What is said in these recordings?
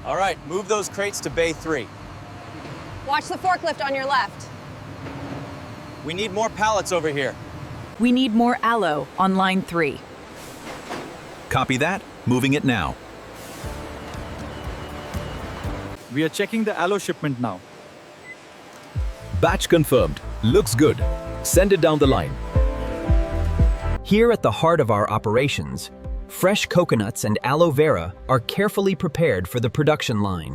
All right, move those crates to Bay 3. Watch the forklift on your left. We need more pallets over here. We need more aloe on line 3. Copy that. Moving it now. We are checking the aloe shipment now. Batch confirmed. Looks good. Send it down the line. Here at the heart of our operations, fresh coconuts and aloe vera are carefully prepared for the production line.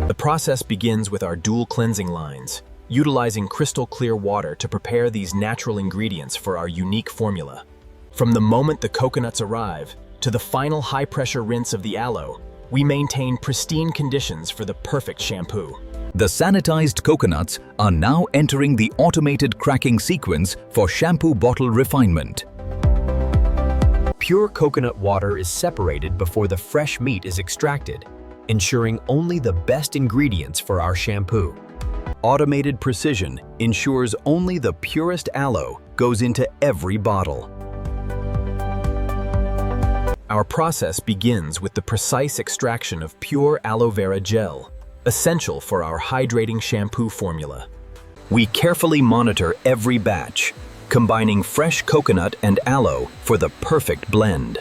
The process begins with our dual cleansing lines, utilizing crystal clear water to prepare these natural ingredients for our unique formula. From the moment the coconuts arrive to the final high-pressure rinse of the aloe, we maintain pristine conditions for the perfect shampoo. The sanitized coconuts are now entering the automated cracking sequence for shampoo bottle refinement. Pure coconut water is separated before the fresh meat is extracted, ensuring only the best ingredients for our shampoo. Automated precision ensures only the purest aloe goes into every bottle. Our process begins with the precise extraction of pure aloe vera gel, essential for our hydrating shampoo formula. We carefully monitor every batch, combining fresh coconut and aloe for the perfect blend.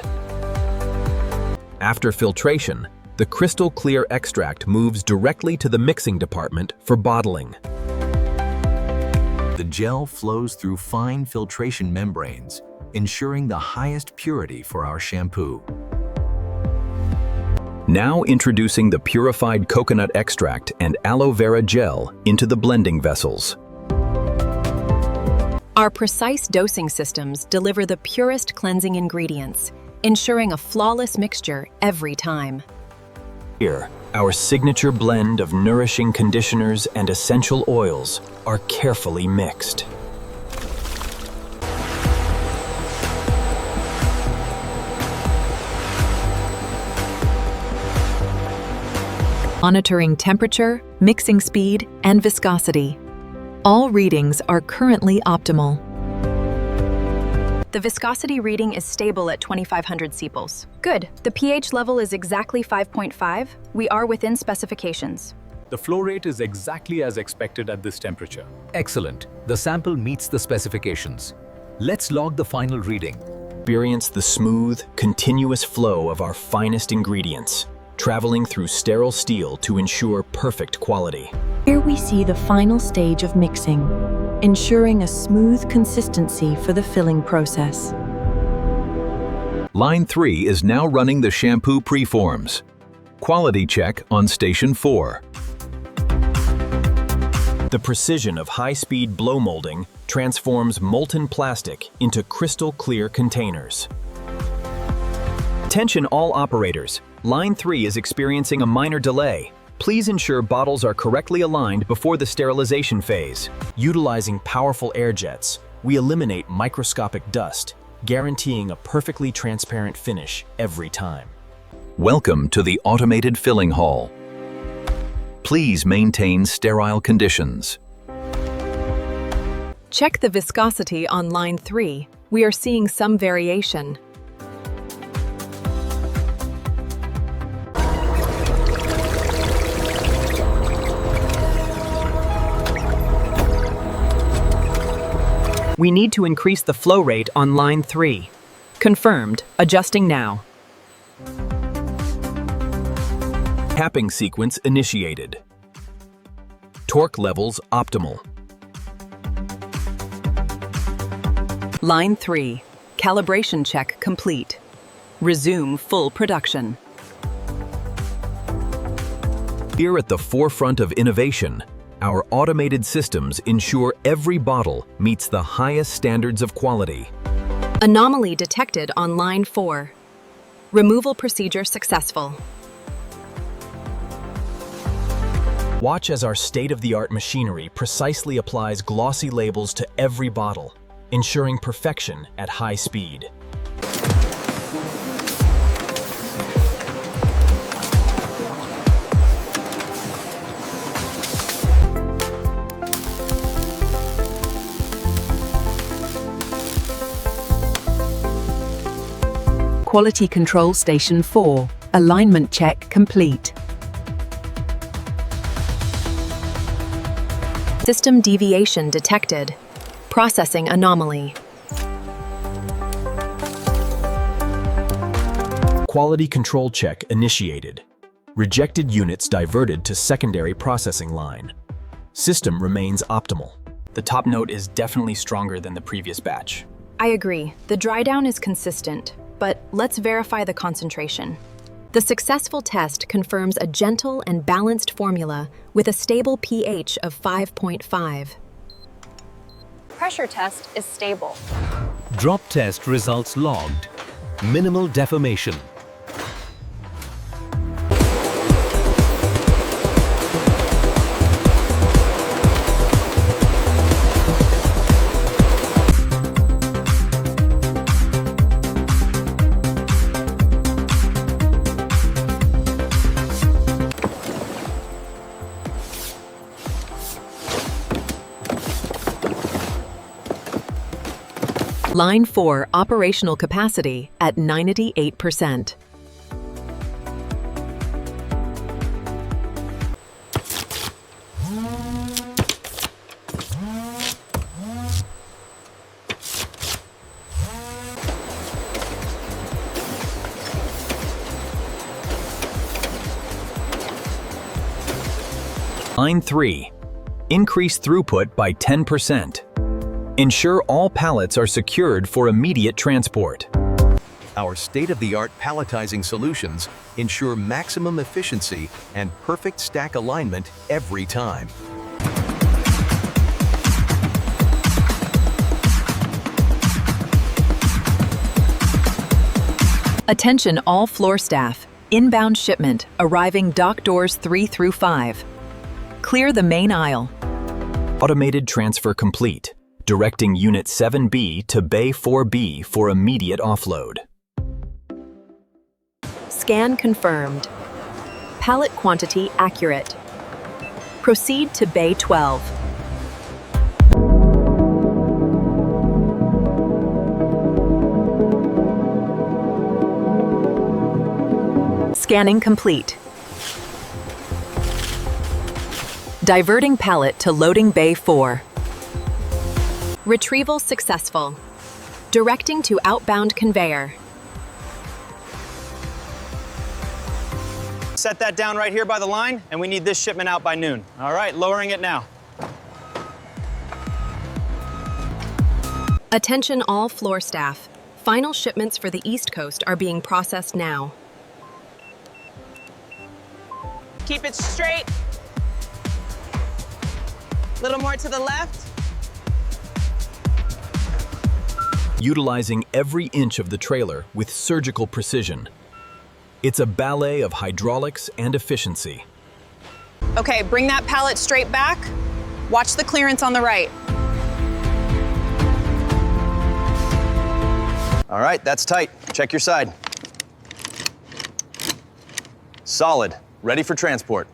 After filtration, the crystal clear extract moves directly to the mixing department for bottling. The gel flows through fine filtration membranes, ensuring the highest purity for our shampoo. Now introducing the purified coconut extract and aloe vera gel into the blending vessels. Our precise dosing systems deliver the purest cleansing ingredients, ensuring a flawless mixture every time. Here, our signature blend of nourishing conditioners and essential oils are carefully mixed. Monitoring temperature, mixing speed, and viscosity. All readings are currently optimal. The viscosity reading is stable at 2,500 sepals. Good. The pH level is exactly 5.5. We are within specifications. The flow rate is exactly as expected at this temperature. Excellent. The sample meets the specifications. Let's log the final reading. Experience the smooth, continuous flow of our finest ingredients, traveling through sterile steel to ensure perfect quality. Here we see the final stage of mixing, ensuring a smooth consistency for the filling process. Line 3 is now running the shampoo preforms. Quality check on Station 4. The precision of high-speed blow molding transforms molten plastic into crystal clear containers. Attention all operators. Line 3 is experiencing a minor delay. Please ensure bottles are correctly aligned before the sterilization phase. Utilizing powerful air jets, we eliminate microscopic dust, guaranteeing a perfectly transparent finish every time. Welcome to the automated filling hall. Please maintain sterile conditions. Check the viscosity on line 3. We are seeing some variation. We need to increase the flow rate on line 3. Confirmed. Adjusting now. Capping sequence initiated. Torque levels optimal. Line 3. Calibration check complete. Resume full production. Here at the forefront of innovation, our automated systems ensure every bottle meets the highest standards of quality. Anomaly detected on line 4. Removal procedure successful. Watch as our state-of-the-art machinery precisely applies glossy labels to every bottle, ensuring perfection at high speed. Quality Control Station 4. Alignment check complete. System deviation detected. Processing anomaly. Quality control check initiated. Rejected units diverted to secondary processing line. System remains optimal. The top note is definitely stronger than the previous batch. I agree. The dry down is consistent, but let's verify the concentration. The successful test confirms a gentle and balanced formula with a stable pH of 5.5. Pressure test is stable. Drop test results logged. Minimal deformation. Line 4 operational capacity at 98%. Line 3. Increase throughput by 10%. Ensure all pallets are secured for immediate transport. Our state-of-the-art palletizing solutions ensure maximum efficiency and perfect stack alignment every time. Attention all floor staff. Inbound shipment arriving dock doors 3 through 5. Clear the main aisle. Automated transfer complete. Directing Unit 7B to Bay 4B for immediate offload. Scan confirmed. Pallet quantity accurate. Proceed to Bay 12. Scanning complete. Diverting pallet to loading Bay 4. Retrieval successful. Directing to outbound conveyor. Set that down right here by the line, and we need this shipment out by noon. All right, lowering it now. Attention all floor staff. Final shipments for the East Coast are being processed now. Keep it straight. A little more to the left. Utilizing every inch of the trailer with surgical precision. It's a ballet of hydraulics and efficiency. Okay, bring that pallet straight back. Watch the clearance on the right. All right, that's tight. Check your side. Solid. Ready for transport.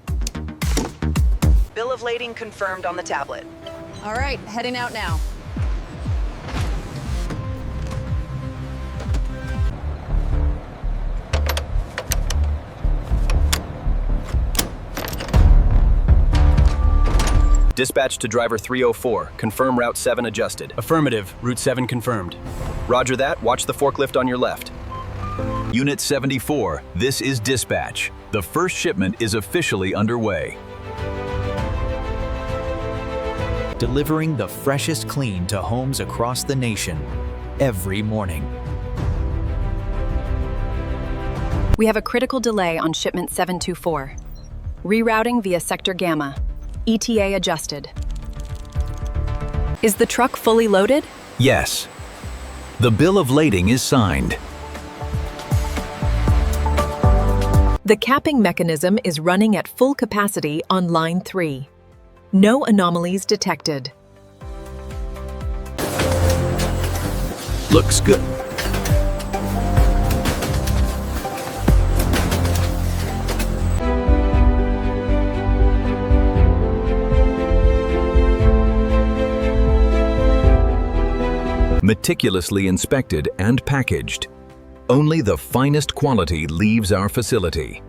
Bill of lading confirmed on the tablet. All right, heading out now. Dispatch to driver 304. Confirm route 7 adjusted. Affirmative. Route 7 confirmed. Roger that. Watch the forklift on your left. Unit 74, this is dispatch. The first shipment is officially underway. Delivering the freshest clean to homes across the nation every morning. We have a critical delay on shipment 724. Rerouting via sector Gamma. ETA adjusted. Is the truck fully loaded? Yes. The bill of lading is signed. The capping mechanism is running at full capacity on line 3. No anomalies detected. Looks good. Meticulously inspected and packaged. Only the finest quality leaves our facility.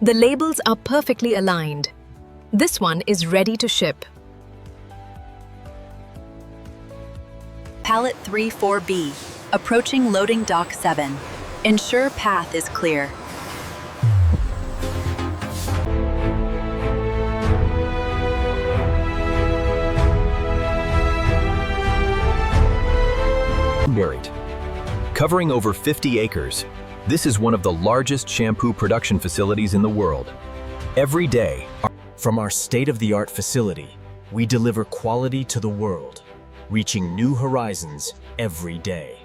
The labels are perfectly aligned. This one is ready to ship. Pallet 34B, approaching loading dock 7. Ensure path is clear. Buried. Covering over 50 acres, this is one of the largest shampoo production facilities in the world. Every day, From our state-of-the-art facility, we deliver quality to the world, reaching new horizons every day.